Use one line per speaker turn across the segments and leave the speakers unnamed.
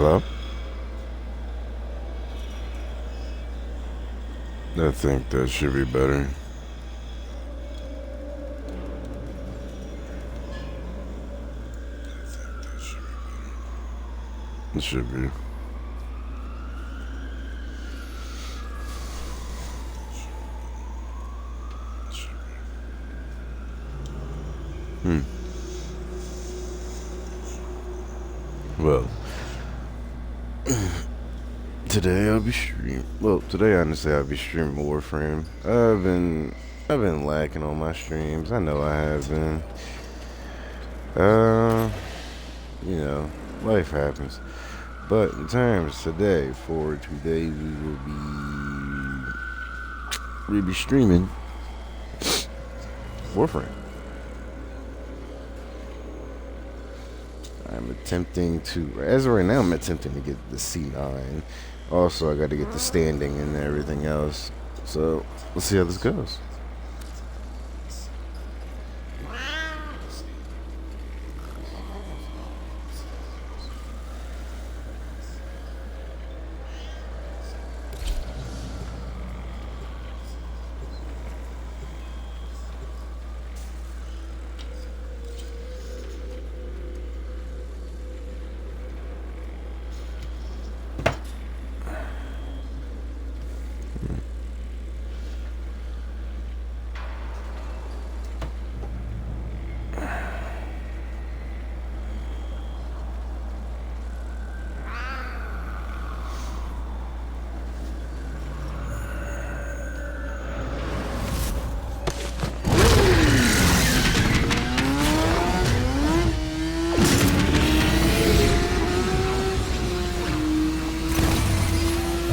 Hello? I think that should be better. It should be. Well, today I'll be streaming. Well, today honestly I'll be streaming Warframe. I've been lacking on my streams. I know I have been. You know, life happens. But in terms today, we'll be streaming Warframe. As of right now, I'm attempting to get the C9. Also, I got to get the standing and everything else. So, let's see how this goes.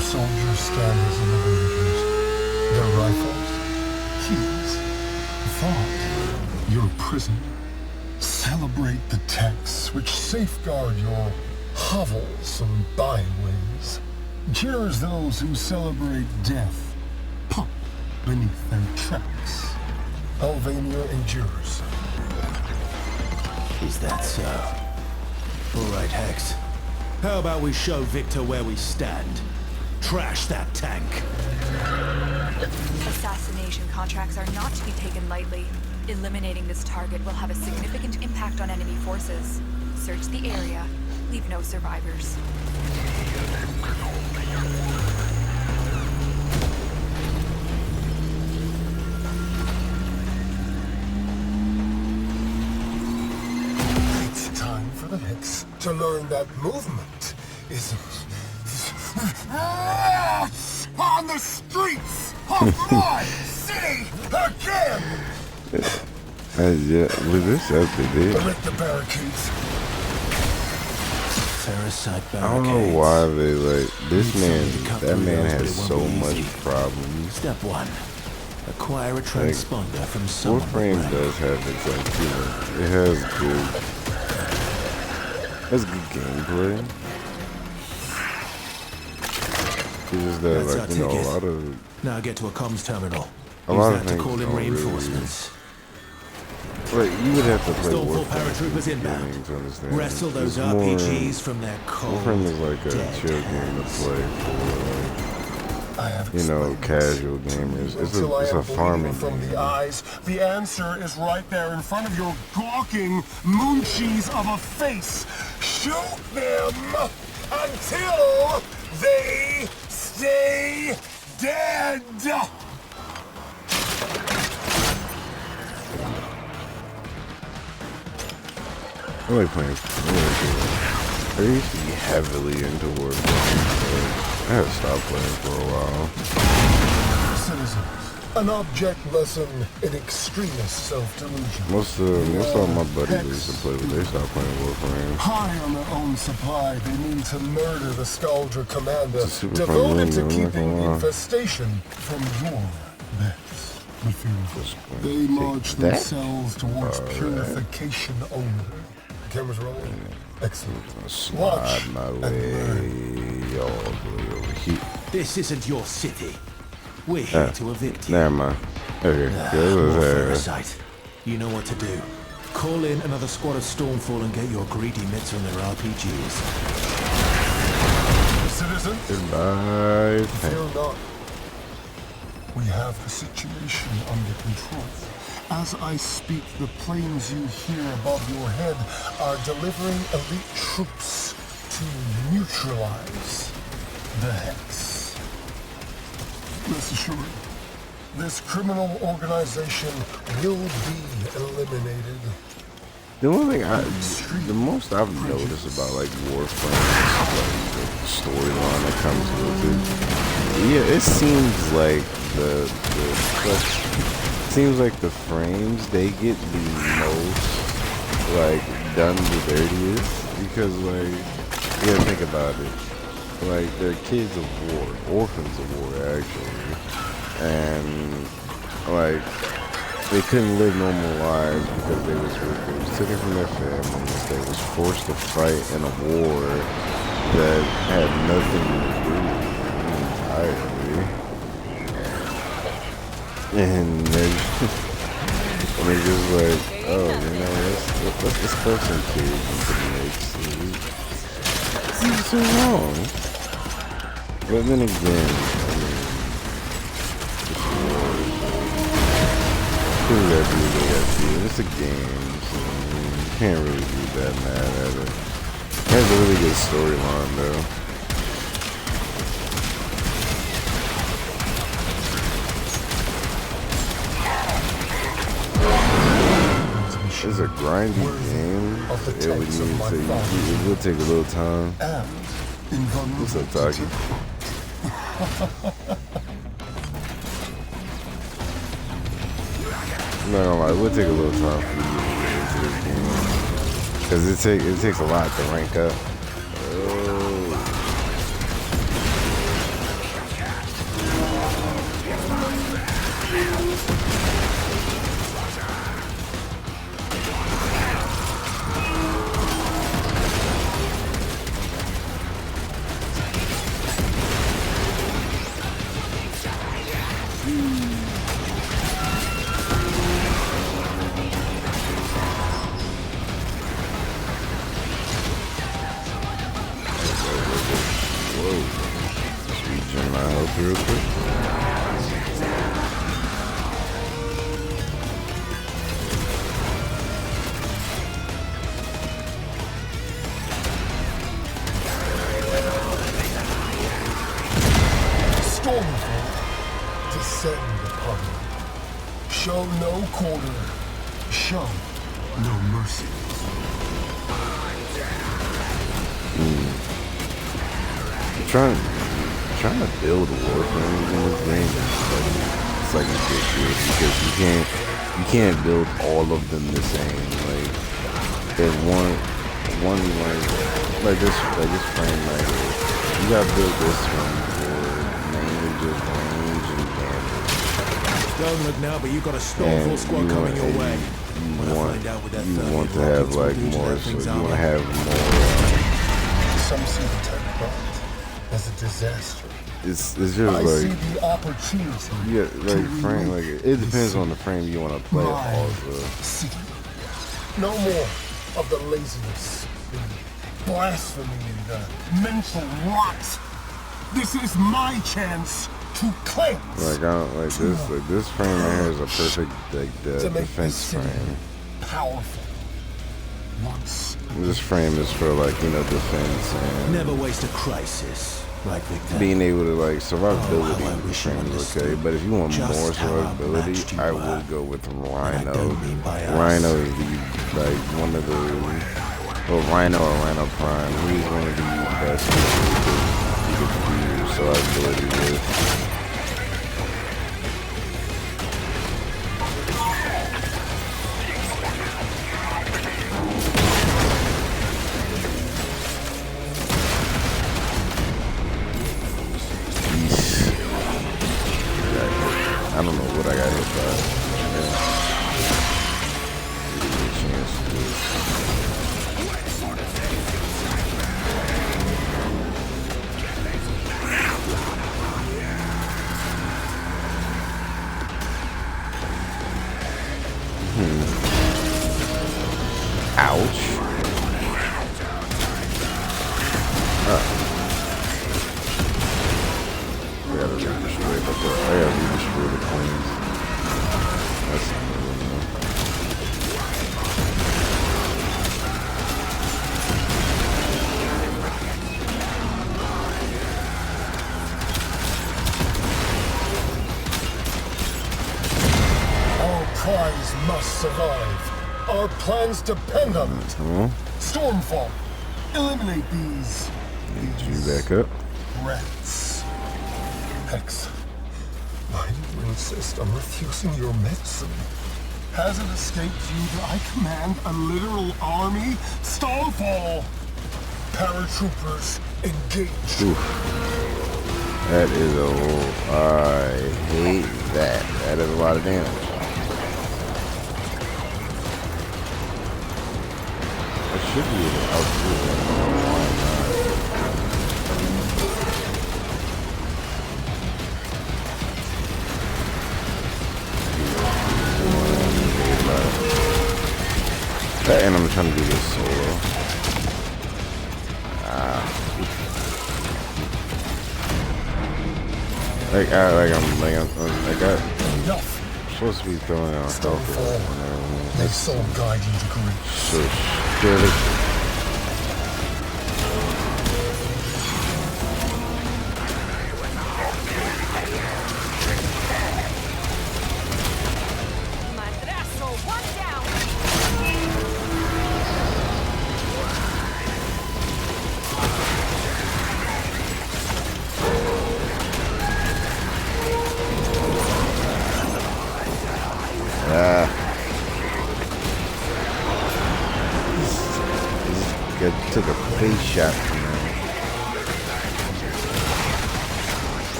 Soldiers stand as innovators. Their rifles, keys, thought, your prison. Celebrate the texts which safeguard your hovels and byways. Cheers those who celebrate death, pump beneath their tracks. Alvania endures.
Is that so? All right, Hex. How about we show Victor where we stand? Trash that tank.
Assassination contracts are not to be taken lightly. Eliminating this target will have a significant impact on enemy forces. Search the area. Leave no survivors.
It's time for the Hex to learn that movement isn't on the streets of my city again!
Yeah, with this up to date.
Erect the barricades.
Parasite barricades.
I don't know why they that man has so much problems.
Step 1. Acquire a transponder from someone.
Warframe does have its it has good gameplay. It's just that,
That's
a lot of...
Now get to a comms terminal.
A lot
Use
of
that to
things
call in
don't
reinforcements.
Right, you would have to play
Stormfall
Warframe
paratroopers inbound.
to understand.
Wrestle those
It's more-
RPGs from their cold,
Warframe is like a
dead
chill game to
hands.
play for,
I have
casual gamers. It's
Until I
a
am
farming
bleeding from
game.
the eyes, the answer is right there in front of your gawking mooncheese of a face. Shoot them until they stay dead.
I like playing. I used to be heavily into Warframe, but I had to stop playing for a while.
Citizens, an object lesson in extremist self-delusion.
Most of my buddies that used to play, but they stopped playing Warframe.
High on their own supply, they mean to murder the Skuldra commander,
It's a super fun
devoted
game,
to
though, I'm not
keeping
gonna lie.
infestation from your beds. They march
that.
themselves towards purification only. Cameras rolling. Excellent.
Slide my way all the way over here.
This isn't your city. We're here to evict you.
Never mind. Okay,
More
good.
Parasite. You know what to do. Call in another squad of Stormfall and get your greedy mitts on their RPGs.
Citizens,
Goodbye.
fear not. We have the situation under control. As I speak, the planes you hear above your head are delivering elite troops to neutralize the Hex. Rest assured, this criminal organization will be eliminated.
The one thing the most I've noticed about like Warframe, like the storyline that comes with it, yeah, it seems like seems like the frames they get the most like done the dirtiest because like you gotta think about it, like they're kids of war, orphans of war actually, and like they couldn't live normal lives because they was taken from their families. They was forced to fight in a war that had nothing to do with them entirely. And they're just like, oh, you know, let's just throw some kids into the mix. This is so wrong. But then again, I mean, it's war. Do whatever they gotta do. It's a game, so you can't really be that mad at it. It has a really good storyline, though. It's a grindy game. It would take a little time. What's up, Taki? I'm not gonna lie, it would take a little time for you to get into this game. Because it takes a lot to rank up. Real quick.
Stormfall, descend upon me. Show no quarter, show no mercy.
Trying to build Warframes in this game it's like ridiculous because you can't build all of them the same. Like there's one like this frame right here. You gotta build this one for mainly just range and damage.
Don't look now, but you got a Stormfall squad coming your way.
You want to have like more, so you want to have more.
Some see the Taliban as a disaster.
It's just
I see
like
the opportunity.
yeah, like frame. Like it depends on the frame you want to play it off of.
City. No more of the laziness, the blasphemy, and the mental rot. This is my chance to cleanse.
Like I don't like this. Like this frame right here is a perfect like
to make
defense
this city
frame.
powerful. Once.
This frame is for like defense and
Never waste a crisis, right, Victor?
being able to like survivability.
I
The
wish you
frame is okay,
understood
but if you want more
just how
survivability,
outmatched you
I
were.
would go with
I
Rhino.
don't mean by us.
Rhino is one of the Rhino or Rhino Prime. He's one of the best you could do survivability with. I don't know what I got hit by. Give me a chance to do Ouch.
Prize must survive. Our plans depend on it. Stormfall, eliminate these
Need you back up.
rats. Hex, why do you insist on refusing your medicine? Has it escaped you that I command a literal army? Starfall! Paratroopers, engage.
Oof. That is a little, I hate that. That is a lot of damage. I should be able to outdo it. And I'm trying to do this solo.
Enough.
Supposed to be throwing out health or whatever.
May soul guide you to grief.
So scared.
Madrazo, one down.
Took a face shot from him.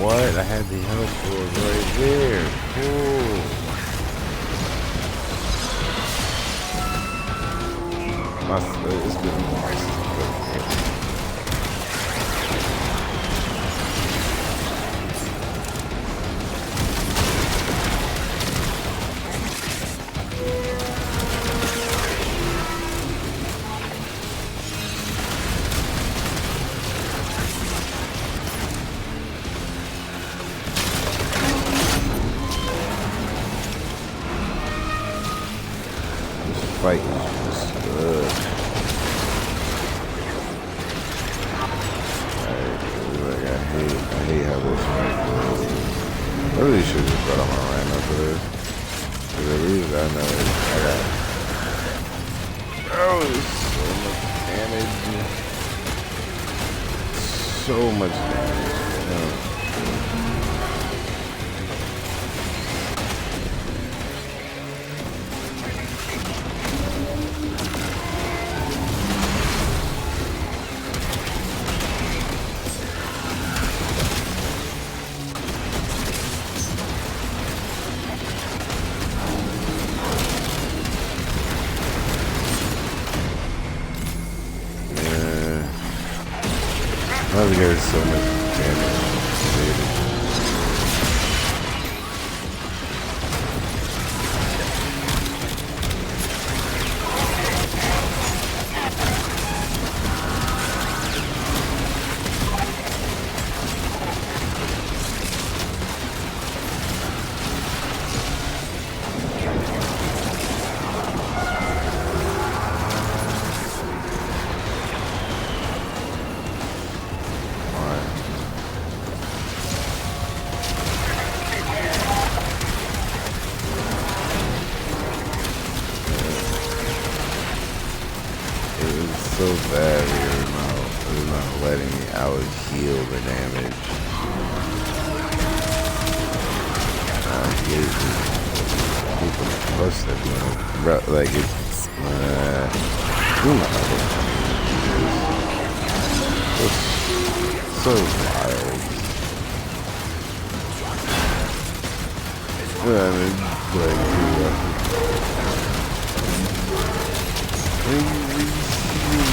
What? I had the health board right there. Cool. It's good. Fight is just good. Like, I hate how this fight goes. I really should just put on my rhino for this. Because at least I know I got. Oh, there's so much damage. So much damage. I think there's so much damage. So bad we were not letting me out heal the damage. People must have been like it's so wild. I mean,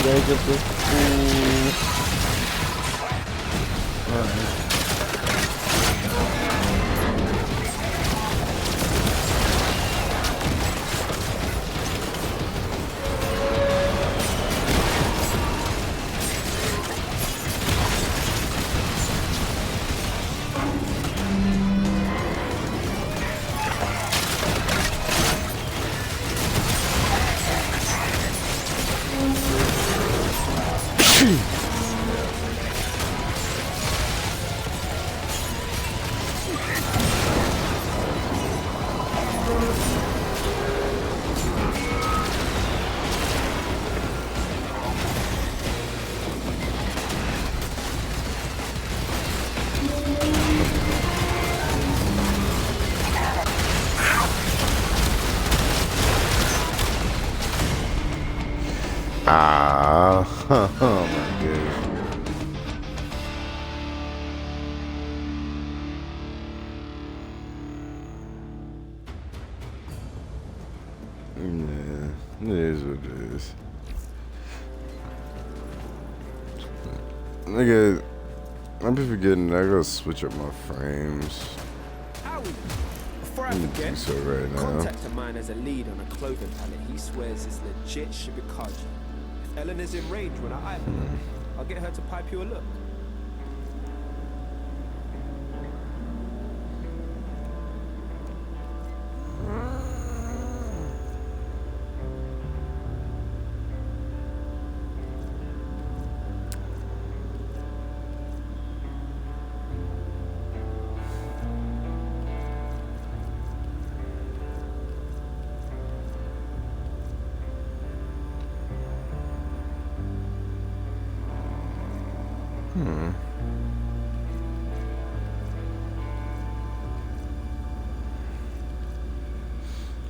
like at the pool. Oh my goodness. Yeah, it is what it is. Nigga, I be forgetting I gotta switch up my frames.
Howie, before I
I'm gonna
forget,
do so right now.
contact of mine as a lead on a clothing palette he swears is legit Shibikaji. If Ellen is in range when I eyeball her, I'll get her to pipe you a look.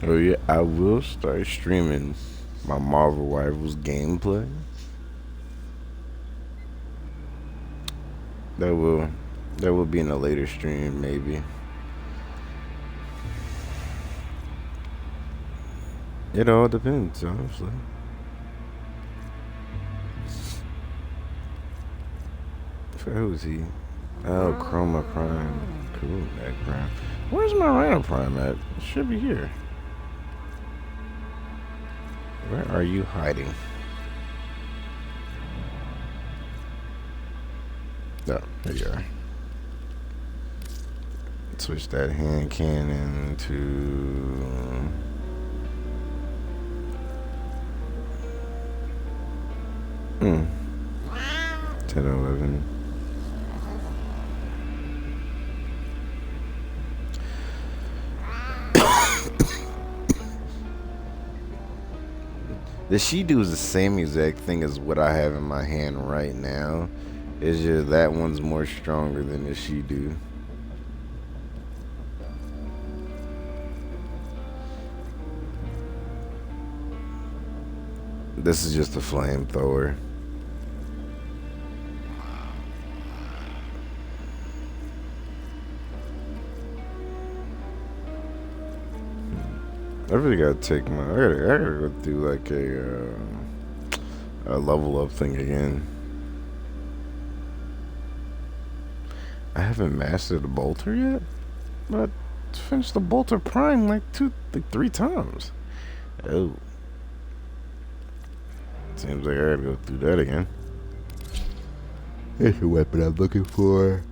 Oh yeah, I will start streaming my Marvel Rivals gameplay. That will be in a later stream, maybe. It all depends, honestly. Who's he? Oh, Chroma Prime. Cool, that Prime. Where's my Rhino Prime at? It should be here. Where are you hiding? No, there you are. Switch that hand cannon to... Hmm. 10, 11. The Shido is the same exact thing as what I have in my hand right now. It's just that one's more stronger than the Shido. This is just a flamethrower. I really gotta take my. I gotta go through like a level up thing again. I haven't mastered the bolter yet, but I finished the bolter prime like 3 times. Oh, seems like I gotta go through that again. Here's the weapon I'm looking for.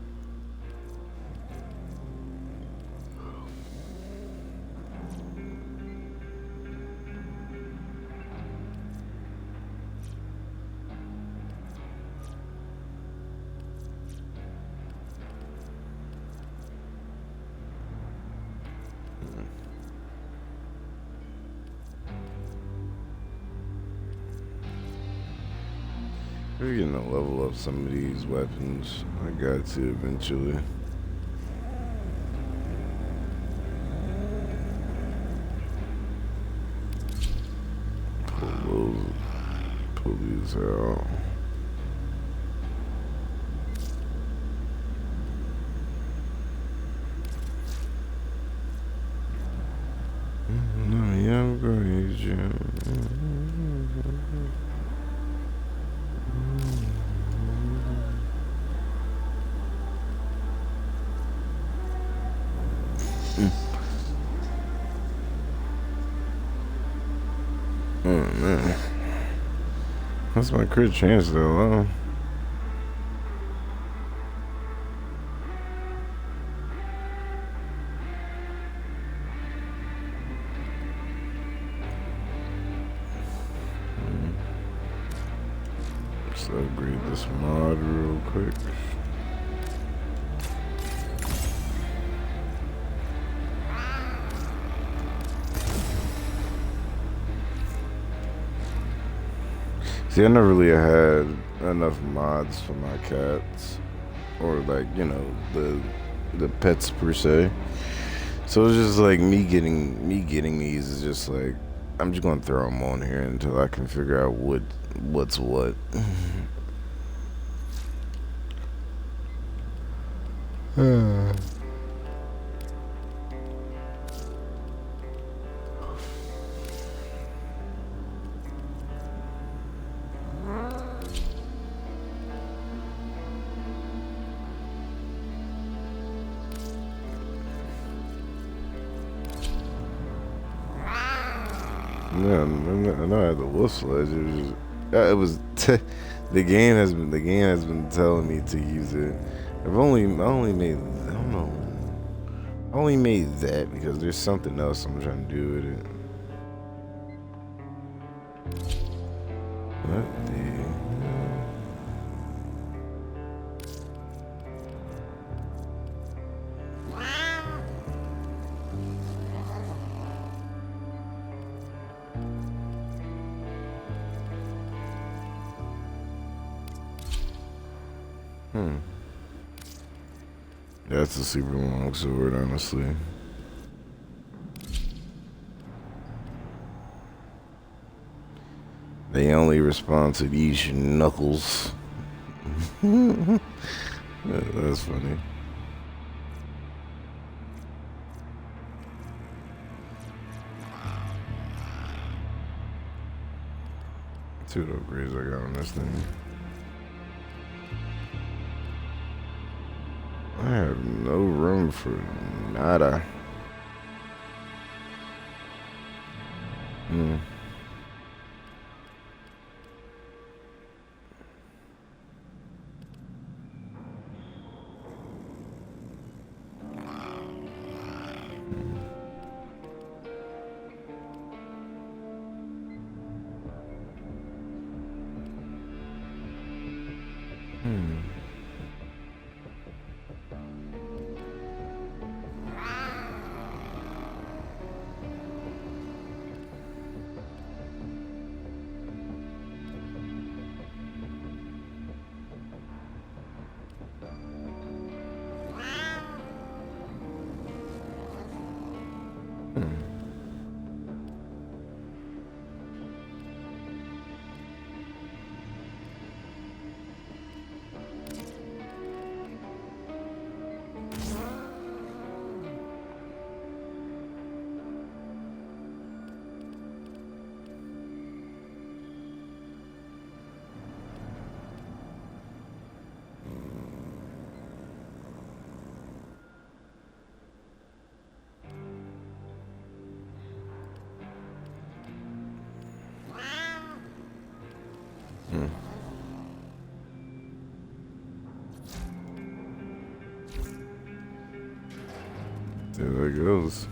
We're getting to level up some of these weapons. I got to eventually. Pull these out. No, yeah, I'm going to use you. Oh man, that's my crit chance though. Huh? Let's upgrade this mod real quick. See, I never really had enough mods for my cats, or like, you know, the pets per se. So it's just like me getting these is just like I'm just gonna throw them on here until I can figure out what's what. Yeah, I know I had the wolf sledge. It was the game has been telling me to use it. I only made, I don't know, I only made that because there's something else I'm trying to do with it. What the hell? That's a super long sword, honestly. They only respond to these knuckles. That's funny. See what upgrades I got on this thing. I have no room for nada. There it goes.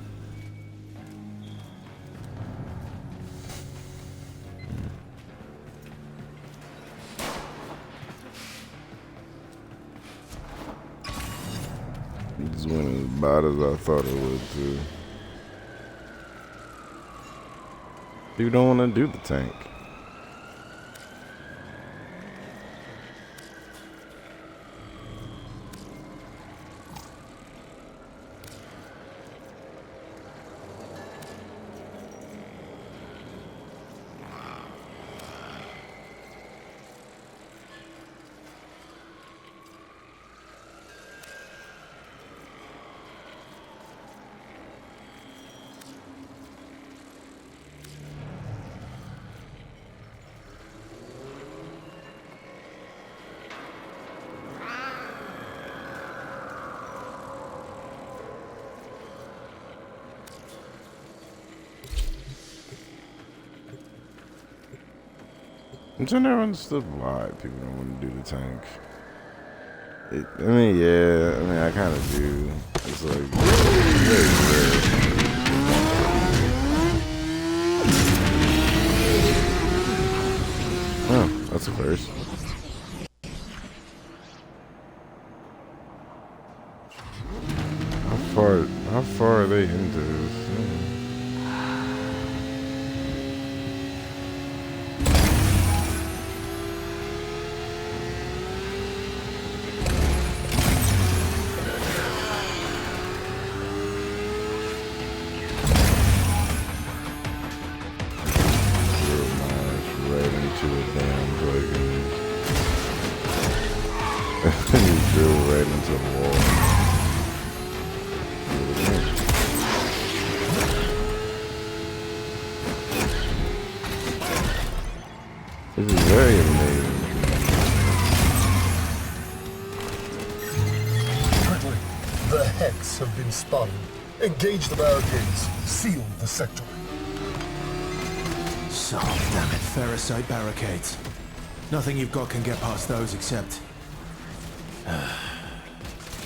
This went as bad as I thought it would too. You don't want to do the tank. I never understood why people don't want to do the tank. I kind of do. It's like very rare. Oh, that's a first. How far are they into this? You drill right into the wall. This is very amazing.
Quickly, the Hex have been spotted. Engage the barricades. Seal the sector.
So, damn it, Ferrocite barricades. Nothing you've got can get past those except...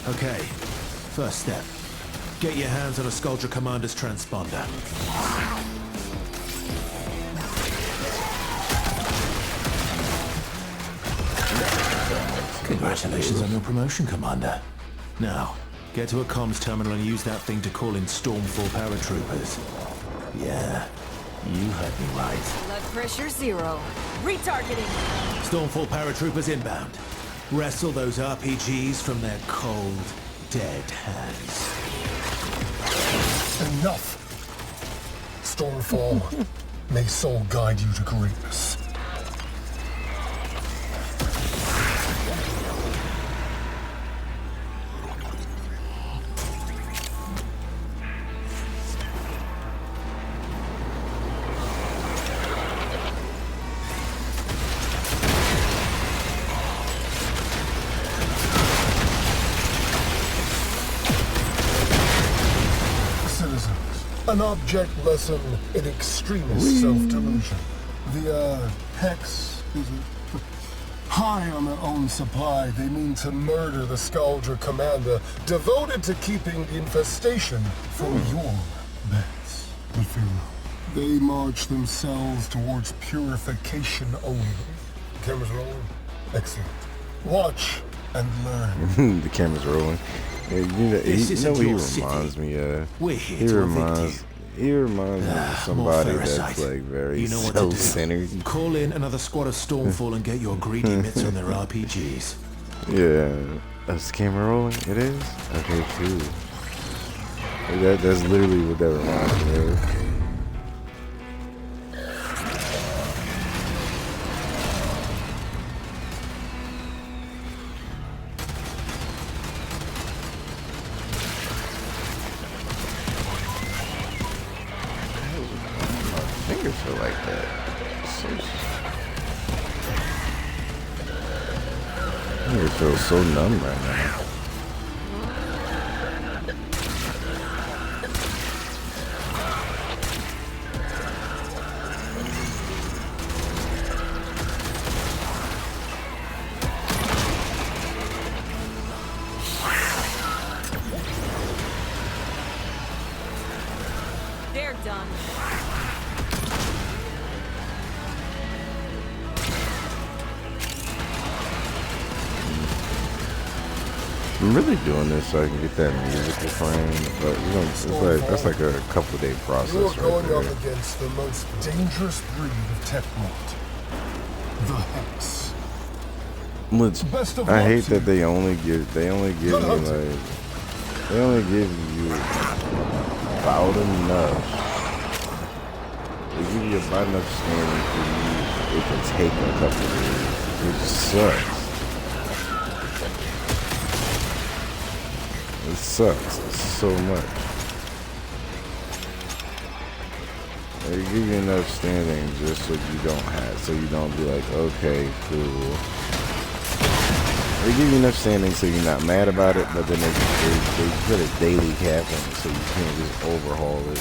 Okay, first step. Get your hands on a Skuldra Commander's transponder. Congratulations on your promotion, Commander. Now, get to a comms terminal and use that thing to call in Stormfall paratroopers. Yeah, you heard me right.
Blood pressure 0. Retargeting.
Stormfall paratroopers inbound. Wrestle those RPGs from their cold, dead hands.
Enough! Stormfall, may soul guide you to greatness. An object lesson in extremist self-delusion. The, Hex is high on their own supply. They mean to murder the Skuldra commander, devoted to keeping the infestation from your beds. But fear not. They march themselves towards purification only. Cameras rolling? Excellent. Watch and learn.
The camera's rolling. Yeah, you know what he reminds me of? He reminds me of somebody that's like very self-centered.
Call in another squad of Stormfall and get your greedy mitts on their RPGs.
Yeah. Is the camera rolling? It is? Okay, cool. That's literally what that reminds me of. Fingers feel like that. Fingers feel so numb right now.
They're done.
I'm really doing this so I can get that musical frame, but you know, that's like a couple day process.
You're
right
going
there.
up against the most dangerous breed of Techmont. The Hex. Best of
I
luck
hate
to
that
you.
they only give you about enough. They give you about enough standing for you. It can take a couple of days, which sucks. It sucks so much. They give you enough standing just so you don't be like, okay, cool. They give you enough standing so you're not mad about it, but then they put a daily cap on it so you can't just overhaul it.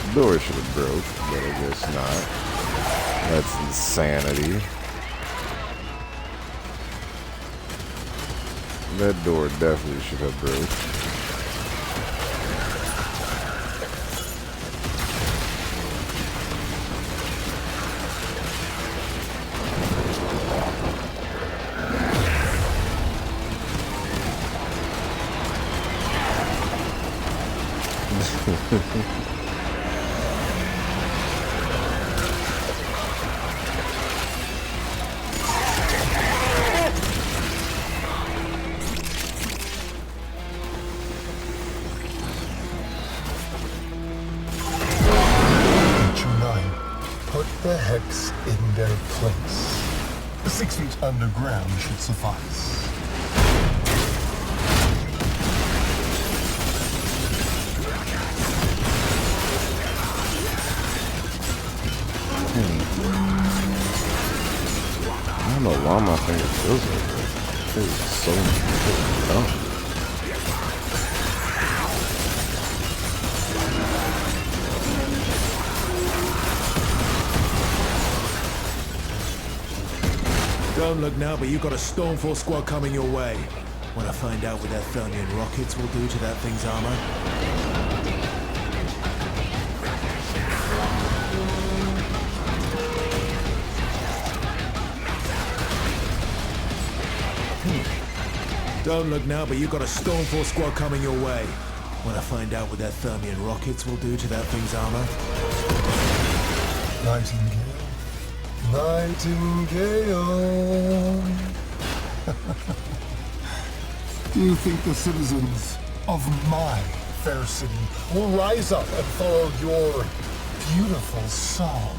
The door should have broke, but I guess not. That's insanity. That door definitely should have broke.
put the hex in their place. 6 feet underground should suffice.
I don't know why my finger feels like that. It is so dumb.
Don't look now, but you've got a Stormfall squad coming your way. Want to find out what their Thermian rockets will do to that thing's armor? Don't look now, but you've got a Stormfall squad coming your way. Want to find out what their Thermian rockets will do to that thing's armor?
Nightingale. Do you think the citizens of my fair city will rise up and follow your beautiful song?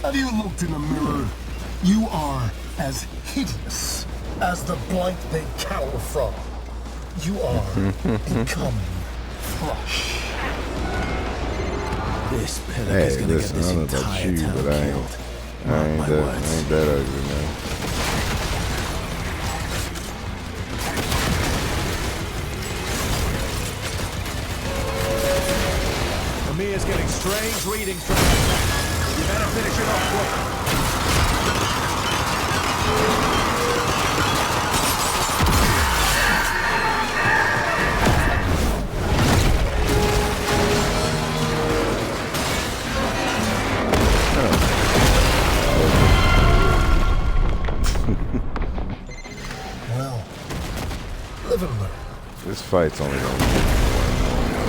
Have you looked in the mirror? You are as hideous as the blight they cower from. You are becoming flush.
This pillock
Hey,
is gonna
listen,
get this
I don't know about
entire
you,
town
but I
killed.
ain't
Mark my
that,
words.
ain't that ugly, man.
Amir's getting strange readings from that text. You better finish it off quick.
Well, live and learn.
This fight's only gonna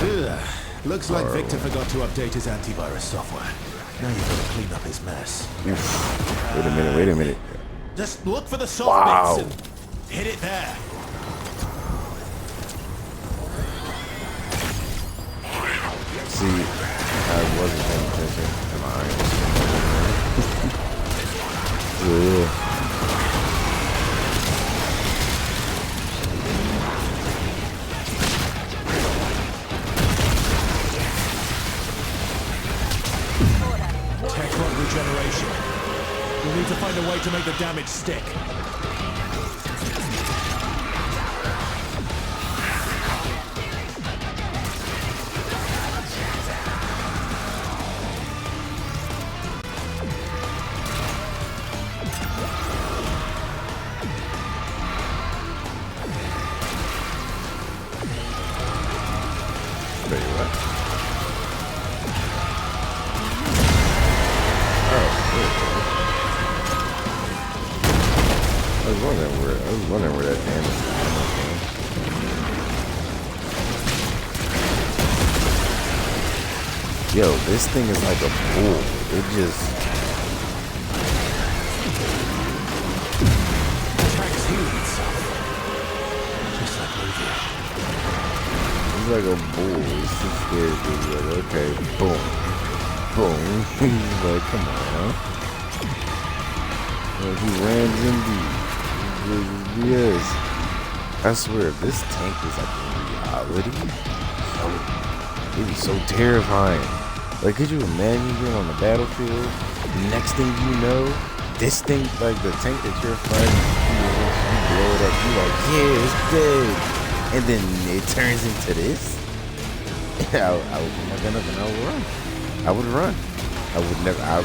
Ugh. Looks like Victor forgot to update his antivirus software. Now you've got to clean up his mess.
be... Wait a minute.
Just look for the soft
Wow.
bits and hit it there.
See, I wasn't paying attention. Am I? Ugh.
Tech rod regeneration. You'll need to find a way to make the damage stick.
Tell you what. I was wondering where that damage was coming from. Yo, this thing is like a bull. It just
Attacks heal itself. Just like Lugia.
it's like a bull. It's just there. It's like, okay, boom. Boom. He's like, come on, huh? Like, he lands indeed. Yes. I swear, if this tank is like reality, it'd be so terrifying. Like, could you imagine being on the battlefield? The next thing you know, this thing, like the tank that you're fighting, you blow it up, you're like, yeah, it's dead. And then it turns into this. I would be like nothing. I would run. I would run. I would never. I'm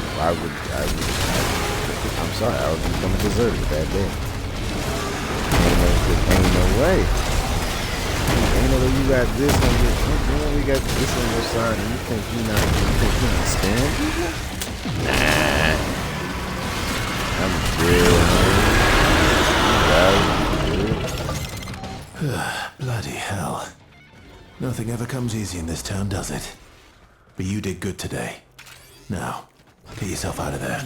sorry. I would become a deserter that day. Ain't no way. Ain't no way you got this on your. We got this on your side, and you think you're not sparing people? Nah. I'm good.
Bloody hell. Nothing ever comes easy in this town, does it? But you did good today. Now, get yourself out of there.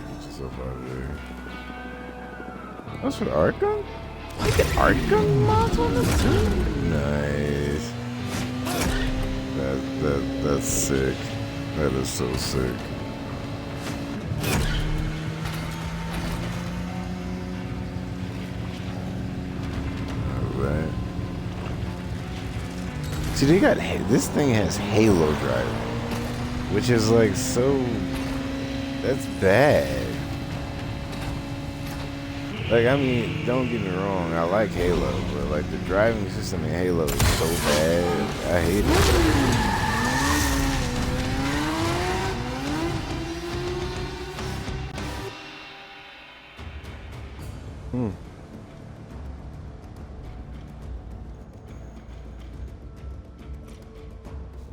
Get yourself out of there. That's for the art gun? You get art gun mods on this too? No. That's sick. That is so sick. Alright. See, they got this thing has Halo driving, which is like so. That's bad. Like, I mean, don't get me wrong, I like Halo, but like the driving system in Halo is so bad. I hate it.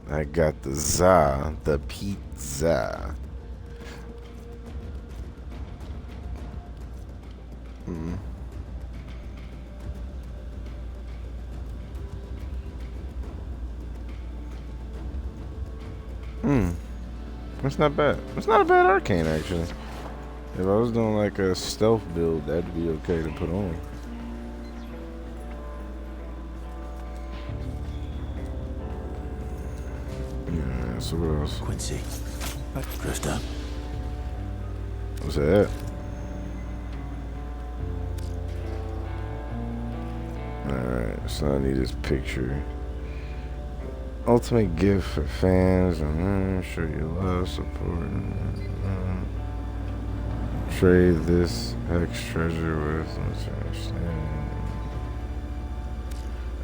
I got the za, the pizza. That's not bad. It's not a bad arcane, actually. If I was doing like a stealth build, that'd be okay to put on. Yeah, so what else?
Quincy. Drifter.
What's that? Alright, so I need this picture. Ultimate gift for fans. Show your love, support. Trade this hex treasure with.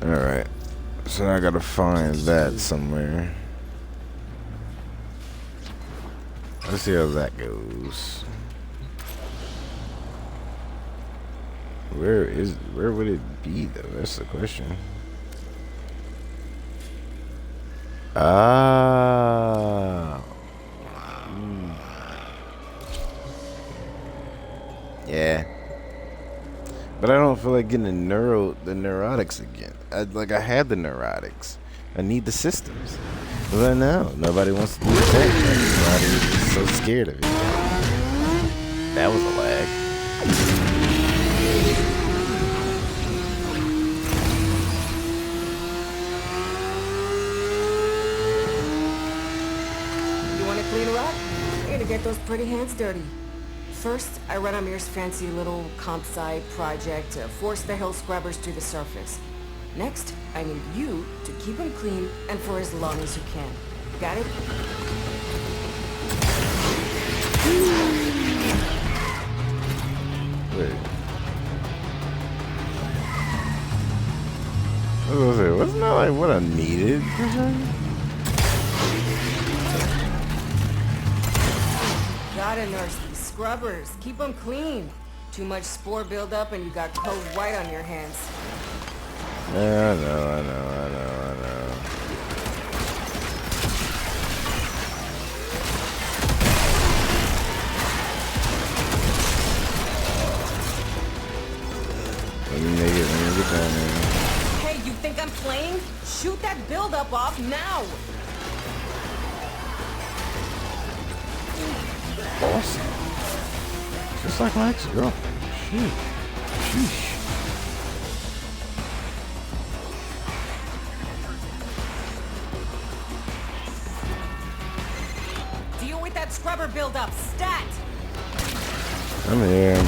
Alright. So I gotta find that somewhere. Let's see how that goes. Where would it be though? That's the question. Ah. Yeah. But I don't feel like getting the neurotics again. I had the neurotics. I need the systems. But no, nobody wants to do that. Everybody is just so scared of it. That was a lag.
Clean her up? You're gonna get those pretty hands dirty. First, I run Amir's fancy little comp sci project to force the hill scrubbers to the surface. Next, I need you to keep them clean and for as long as you can. Got it?
Wait. Wasn't that like what I needed?
Gotta nurse these scrubbers. Keep them clean. Too much spore buildup and you got code white on your hands.
Yeah, I know. Let me get down there.
Hey, you think I'm playing? Shoot that buildup off now!
Awesome. Just like my ex-girl. Sheesh.
Deal with that scrubber buildup, stat!
I'm here.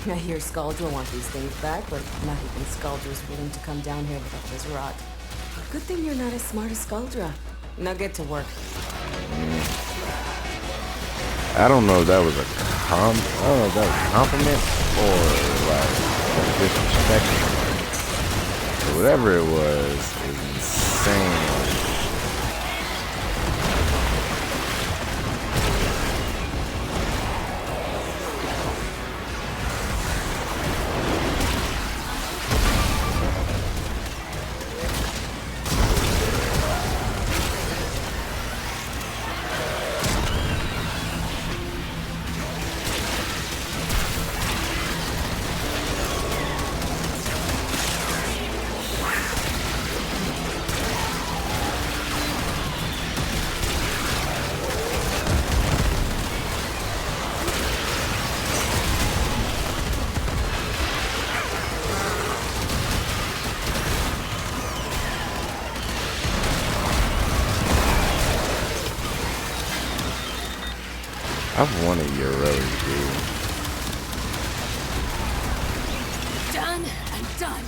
I hear Skaldra want these things back, but not even Skaldra's willing to come down here without his rot. Good thing you're not as smart as Skaldra. Now get to work.
I don't know if that was a compliment or like disrespect. But whatever it was insane. I've wanted Urelli, dude.
Done and done.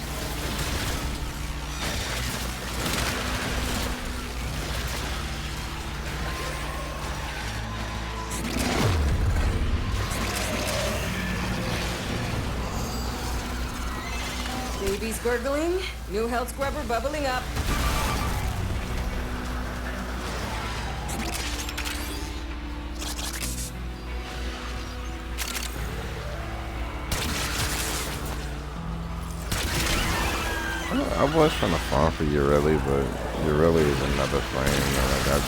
Baby's gurgling, new health scrubber bubbling up.
I was trying to farm for Urelli, but Urelli is another frame. Like I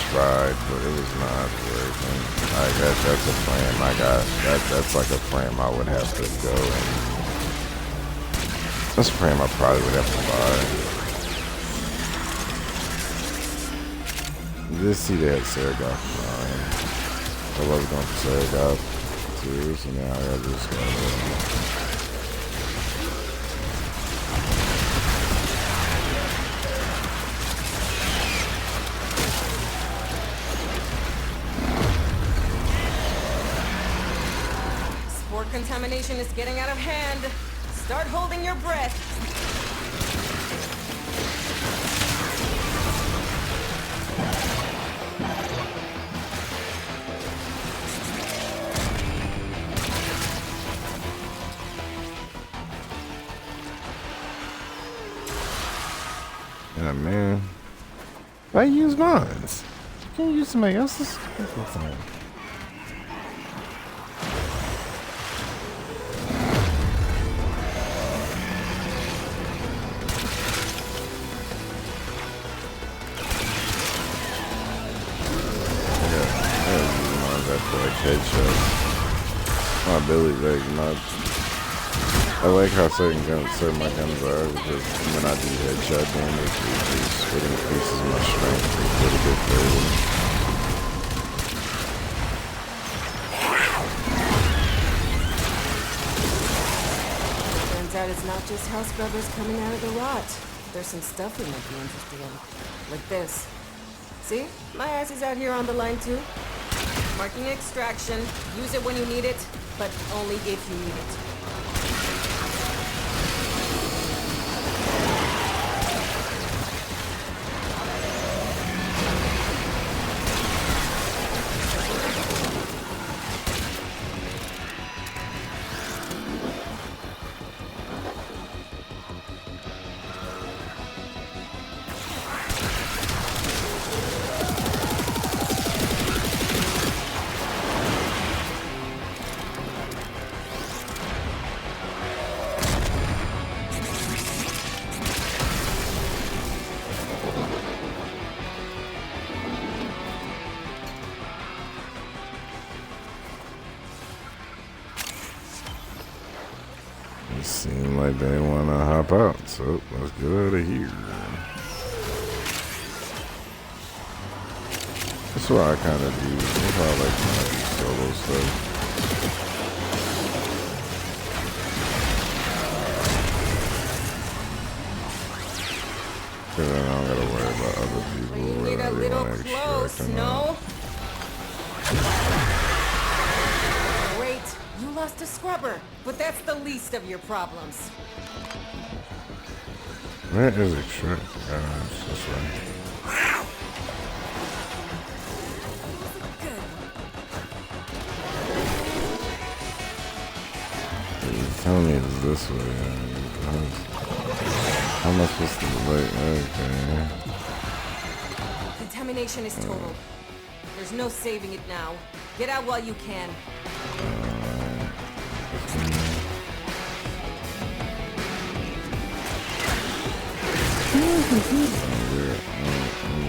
tried, but it was not working. Like that's a frame I got. That's like a frame I would have to go and that's a frame I probably would have to buy. This see they had Saragoth. I was going for Saragoth too, so now I gotta just go.
Contamination is getting out of hand. Start holding your breath.
Yeah, man. Why use mine? Can you use somebody else's? Headshot. My ability, like I like how certain my guns are because when I do headshot damage, it increases my strength a little bit further.
Turns out it's not just house scrubbers coming out of the rot. There's some stuff we might be interested in. Like this. See? My ass is out here on the line too. Marking extraction. Use it when you need it, but only if you need it.
It seemed like they want to hop out, so let's get out of here. That's what I kind of do. That's why I like when I do solo stuff. Cause then I don't gotta worry about other people.
You get a little close, no? Great, you lost a scrubber, but that's the least of your problems.
Where is extract? It's this way. Tell me it's this way. How am I supposed to wait? Okay.
Contamination is total. There's no saving it now. Get out while you can.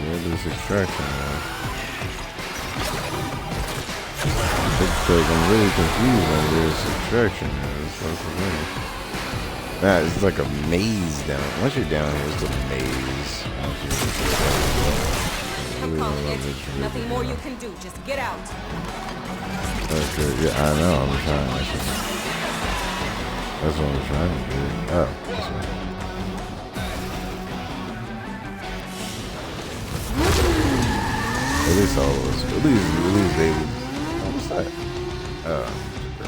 Where this extraction was? It's like I'm really confused on where this extraction is. That's the thing. Nah, it's like a maze down. Once you're down here, it's a maze.
Come on, Eddie. Nothing more you can do. Just get out.
Okay, yeah, I know. I'm trying. That's what I'm trying to do. Oh, this way. At least all of us. At least they would. What? Oh, bro.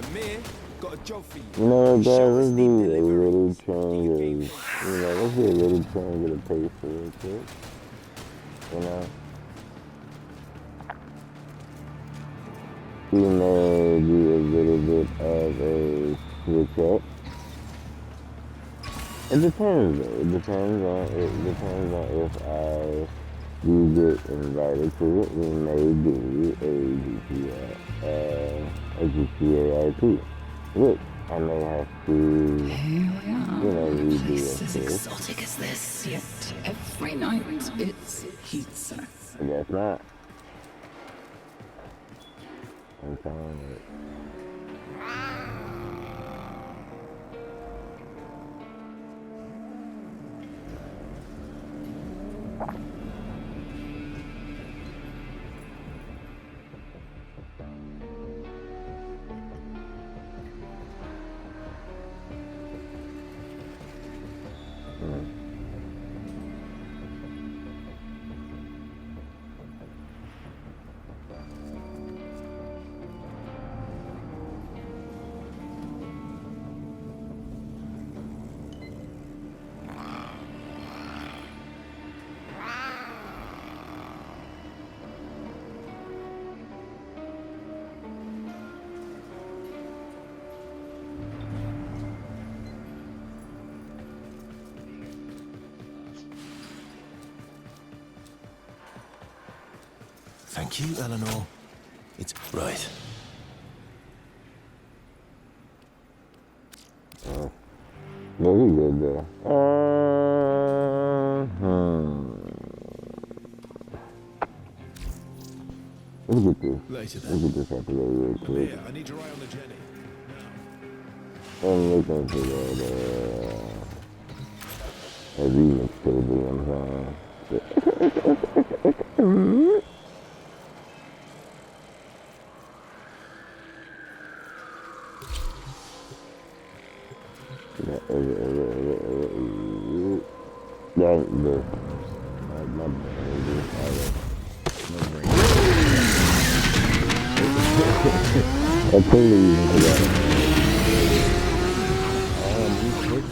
Amir, got a job for you.
You know what,
Show
guys,
us
let's
the
do a
delivery.
little change let's do a little change of the pace real quick. You know? We may do a little bit of a switch up. It depends though. It depends on if I do get invited to it. We may do a GTA RP, which I may have to,
Here we are.
redo
A place
of
as
course.
exotic as this, yet every night it's pizza.
I guess not. I'm telling it.
Thank you, Eleanor. It's right.
Very good there. Let's get this.
Later
Let's
then.
get this out of the way real quick.
Here, I need your eye on the Jenny.
I'm looking for that remix table, I totally even forgot.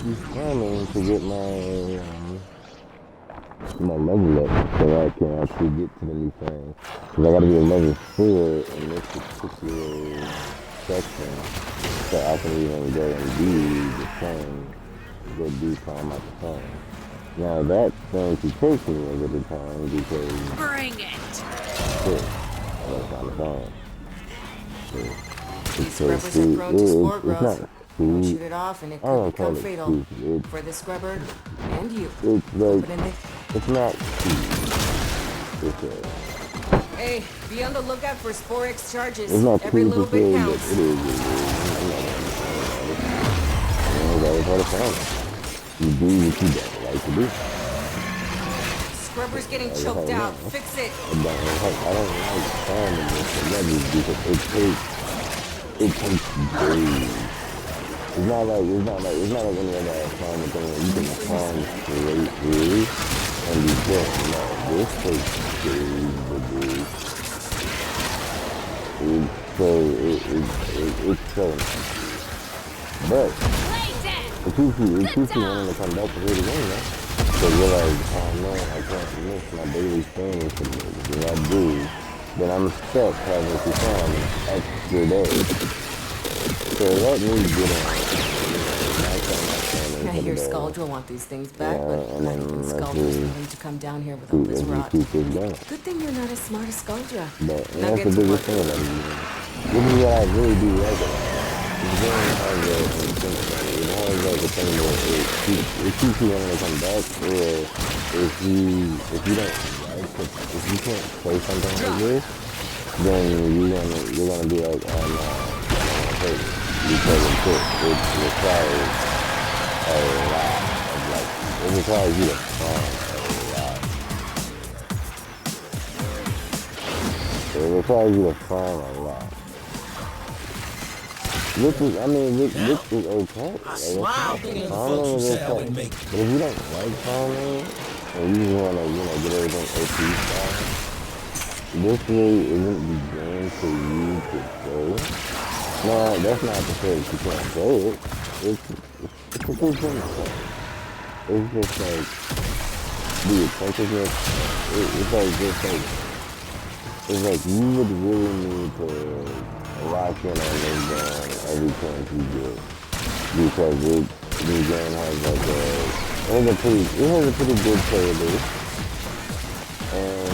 He's coming to get my level up so I can actually get to the new thing. Because I gotta be a level 4 in this particular section so I can even go and do the thing, go do climb out the thing. Now that's going to take me a little time because
Bring it!
that's not the thing.
These scrubbers are prone to spore growth. Don't shoot it off and it
I don't
could
call
become
it
fatal.
stupid.
For the scrubber and you.
It's
Put
like,
it in there.
it's not stupid.
Hey, be on the lookout for Sporex charges.
It's not
Every
too
little bit
but
counts.
it is. That is part of the You do what you don't like to do.
Scrubber's getting choked out. Fix it.
I don't like farming this and that is because it takes days. It's not like any other farming thing where you can farm straight through and be done. No, this takes days to do. It's so nice. But it keeps you wanting to come back to here again, man. So you're like, oh man, I can't miss my daily things. If I do, then I'm stuck having to farm an extra day. So let me get on.
I hear Scaldra want these things back, but
and
not
then
even
let's
Scaldra's
just
willing to come down here with all this rot.
keep this going.
Good thing you're not as smart as Scaldra.
But
Now
that's
get
the
to
biggest
work.
thing about me. This is what I really do like about it. It's very hard to think about it. It has like a thing where it keeps you wanting to come back, or if you don't like it, if you can't play something like this, then you're gonna be like, oh no, I don't want to play this. Because it requires a lot of like, it requires you to farm a lot. It requires you to farm a lot. Which is, I mean, which is okay. Like, farming is okay. But if you don't like farming, and you just want to, get everything OP style, this really isn't the game for you to play. No, that's not to say that you can't play it. It's a good thing to play. It's just like the attentiveness. It's like you would really need to lock in on this game every chance you get, because this game has like it has a pretty good player base, and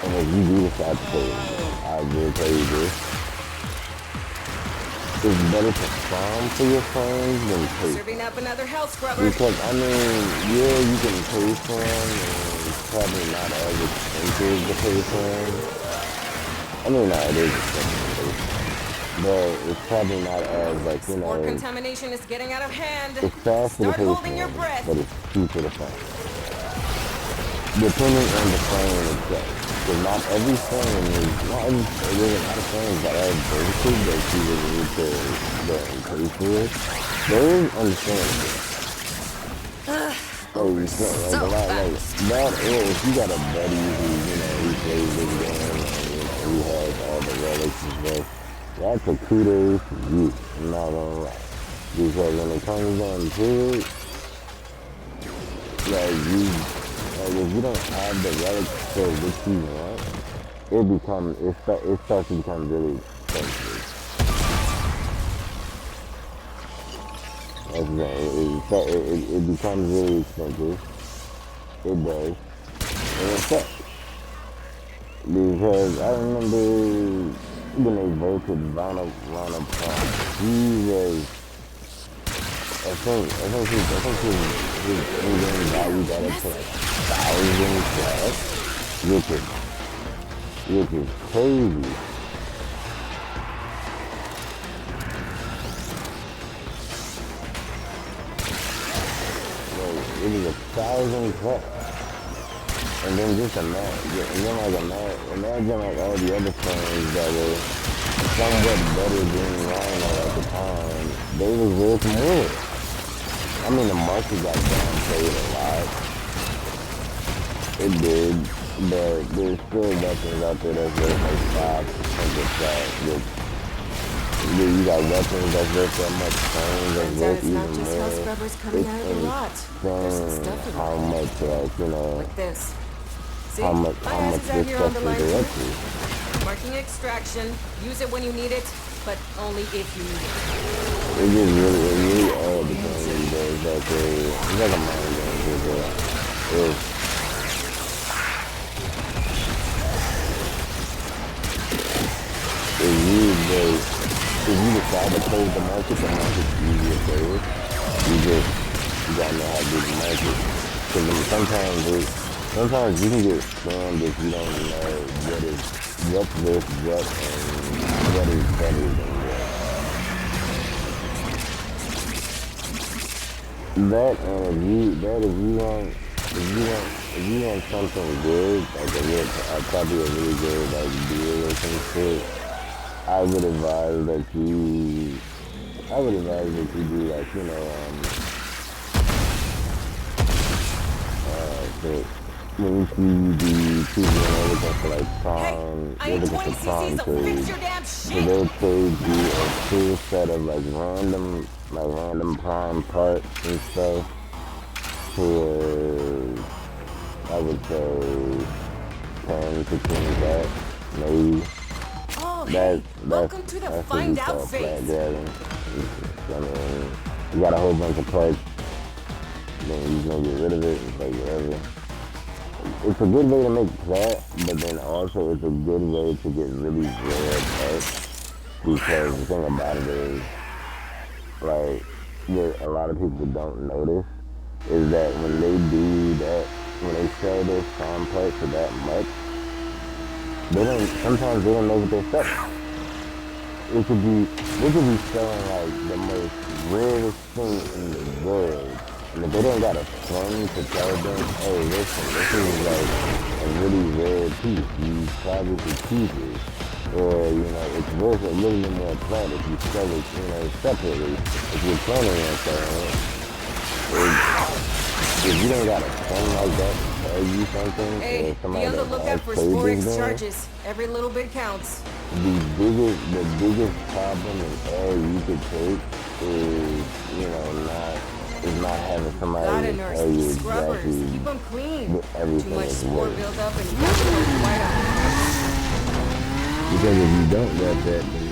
and if you do decide to play it, I will tell you this. It's better to farm for your friends than pay.
Serving up another health scrubber.
Because, I mean, yeah, you can pay for them, and it's probably not as expensive to pay for them. I mean, no, it is expensive, but it's probably not as, like,
Spore contamination is getting out of hand.
It's faster to pay for
holding your
them,
breath.
but it's cheaper to farm. Depending on the frame itself. Because not every frame is, there's a lot of frames that are vertical that you would need to pay for it. There is understandable. Like a lot, like, that, or if you got a buddy who, he plays this game and, he has all the relics and stuff, that's a kudos to you, I'm not gonna lie. Because when it comes down to it, if you don't have the relics for what you want, it starts to become really expensive. That's right. It becomes really expensive. It does. And it sucks. Because I remember when they voted Ronald Trump, he was, I think his in-game value got up to like 1,000 plus, which is crazy. Like, it was 1,000 plus. And then just imagine like all the other phones that were somewhat better than Rhino at the time, they was worth more. I mean, the market got downplayed a lot. It did, but there's still weapons out there that's worth like 500 plus. You got weapons that's worth that much, phones that's worth even more.
It's not just house scrubbers coming out of the lot. There's some stuff in
how
there.
much,
Like this. See?
how much this
here on
stuff
the
is
line
directly.
Marking extraction. Use it when you need it, but only if you need it.
It just really all depends on the days that it's like a mind game because if you decide to close the market's easier to play with. You gotta know how to do the market. Because sometimes you can get scammed if you don't know what's worth what and what is better than what. If you want something good, like probably a really good like deal or some shit, I would advise that you do like, when you see the people and looking for like prime,
I
they're
need
looking
20
for prime
cc's to fix
trades.
your damn
So
shit!
they'll trade you a full set of like random prime parts and stuff for, I would say, 10, 15 bucks, maybe.
Oh, hey, welcome to the
That's what
find
we
out
call
phase.
flat grabbing. I mean, you got a whole bunch of parts, then you gonna get rid of it, it's like whatever. It's a good way to make plat, but then also it's a good way to get really rare parts, because the thing about it is, like, what a lot of people don't notice is that when they do that, when they sell those prime parts for that much, sometimes they don't know what they're selling. They could be selling like the most rarest thing in the world. And if they don't got a friend to tell them, hey, listen, this is like a really rare piece, you probably could keep it. Or, you know, it's worth a little bit more plant if you sell it, you know, separately. If you're planning on selling it. If you don't got a friend like that to tell you something,
Hey,
or
be
somebody
on the
that
lookout
has
for
played
Sporex
this game,
charges. Every little bit counts.
the biggest problem and error you could take is, you know, not having somebody
Gotta
to
nurse
tell you
these scrubbers.
exactly
Keep them clean.
what
Too
everything
much
is
spore
worth.
buildup and you got to go right out.
Because if you don't get that, then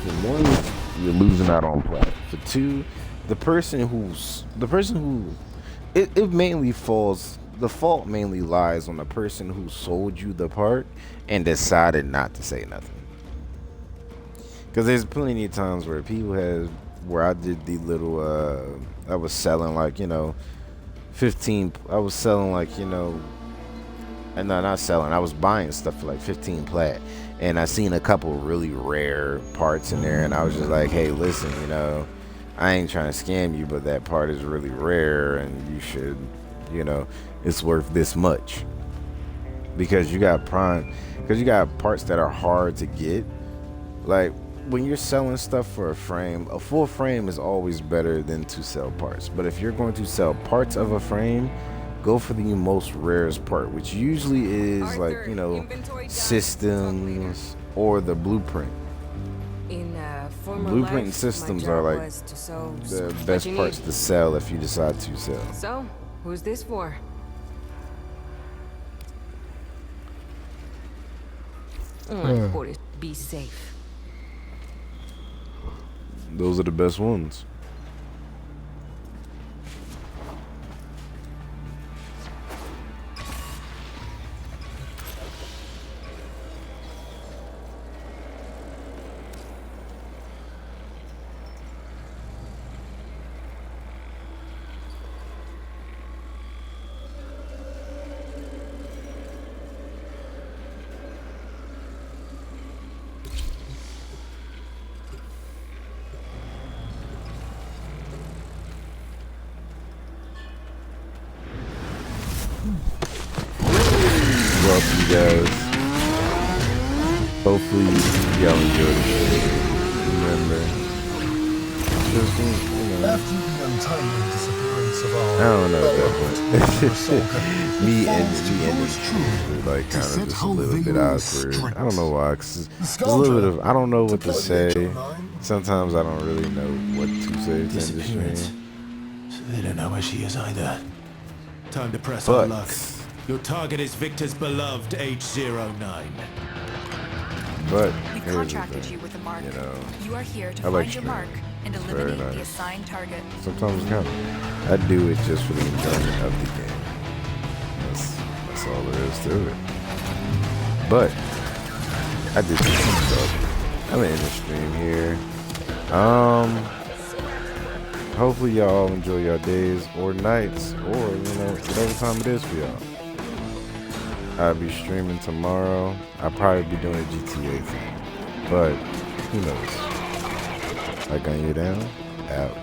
for one, you're losing out on plat.
For two, the person who it mainly falls, the fault mainly lies on the person who sold you the part and decided not to say nothing. Because there's plenty of times where where I did the little I was selling like, you know, 15, I was selling like, you know, and no, not selling, I was buying stuff for like 15 plat, and I seen a couple really rare parts in there, and I was just like, hey, listen, you know, I ain't trying to scam you, but that part is really rare and you should, you know, it's worth this much. Because you got parts that are hard to get. Like, when you're selling stuff for a frame, a full frame is always better than to sell parts. But if you're going to sell parts of a frame, go for the most rarest part, which usually is like, you know, systems or the blueprint.
In former
Blueprint
life,
systems
my
are
job
like
was to sew
the
what
best
you
parts
need.
to sell if you decide to sell.
So, who's this for? Be safe.
Those are the best ones. Well, you guys, hopefully y'all enjoyed it. Remember, just, you know,
After the untimely disappearance of our
I don't know at that
beloved
point. me
falls to
ending
yours truly
like
to
kind of
set
just a
how
little bit
vigorous
awkward.
strict.
I don't know why. 'Cause there's a
Nostalgia.
little bit of, I don't know what to
Deploy the
say.
HO9.
Sometimes I don't really know what to say to this
Disappearance.
stream.
So they don't know where she is either. Time to press our
But
luck. Your target is Victor's beloved H09.
We've
here's the
contracted
thing,
you with a mark.
you know,
You are here to
I like
find your
streaming.
mark and
It's very
eliminate the
nice.
assigned target.
sometimes it's kind of, I do it just for the enjoyment of the game. That's all there is to it. But I did some stuff. I'm in the stream here. Hopefully y'all enjoy your days or nights, or, you know, whatever time it is for y'all. I'll be streaming tomorrow. I'll probably be doing a GTA thing, but who knows? I gun you down. Out.